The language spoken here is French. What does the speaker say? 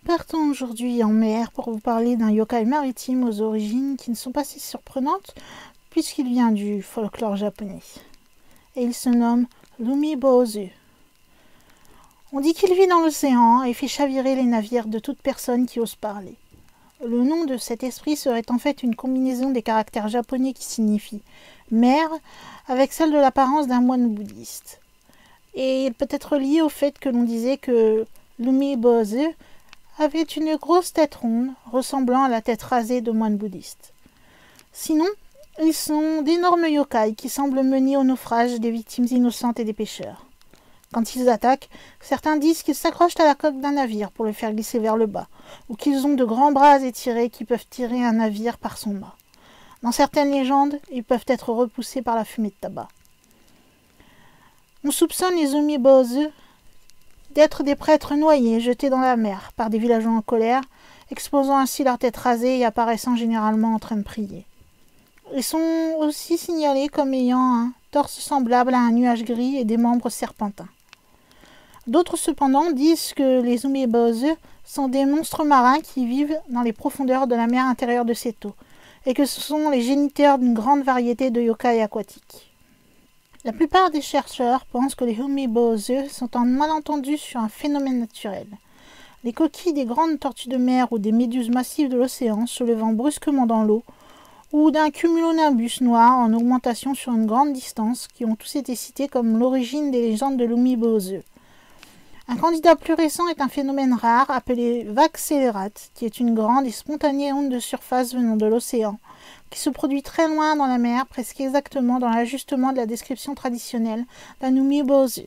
partons aujourd'hui en mer pour vous parler d'un yokai maritime aux origines qui ne sont pas si surprenantes puisqu'il vient du folklore japonais. Et il se nomme l'Umi-Bozu. On dit qu'il vit dans l'océan et fait chavirer les navires de toute personne qui ose parler. Le nom de cet esprit serait en fait une combinaison des caractères japonais qui signifient mer avec celle de l'apparence d'un moine bouddhiste. Et il peut être lié au fait que l'on disait que l'Umi-Bozu avait une grosse tête ronde ressemblant à la tête rasée de moines bouddhistes. Sinon, ils sont d'énormes yokai qui semblent mener au naufrage des victimes innocentes et des pêcheurs. Quand ils attaquent, certains disent qu'ils s'accrochent à la coque d'un navire pour le faire glisser vers le bas, ou qu'ils ont de grands bras étirés qui peuvent tirer un navire par son mât. Dans certaines légendes, ils peuvent être repoussés par la fumée de tabac. On soupçonne les Umi-Bozu d'être des prêtres noyés jetés dans la mer par des villageois en colère, exposant ainsi leur tête rasée et apparaissant généralement en train de prier. Ils sont aussi signalés comme ayant un torse semblable à un nuage gris et des membres serpentins. D'autres cependant disent que les Umi-Bozu sont des monstres marins qui vivent dans les profondeurs de la mer intérieure de Seto, et que ce sont les géniteurs d'une grande variété de yokai aquatiques. La plupart des chercheurs pensent que les Umi-Bozu sont en malentendu sur un phénomène naturel. Les coquilles des grandes tortues de mer ou des méduses massives de l'océan se levant brusquement dans l'eau, ou d'un cumulonimbus noir en augmentation sur une grande distance qui ont tous été cités comme l'origine des légendes de l'Umi-Bozu. Un candidat plus récent est un phénomène rare appelé vague scélérate, qui est une grande et spontanée onde de surface venant de l'océan, qui se produit très loin dans la mer, presque exactement dans l'ajustement de la description traditionnelle d'un Umi-Bozu.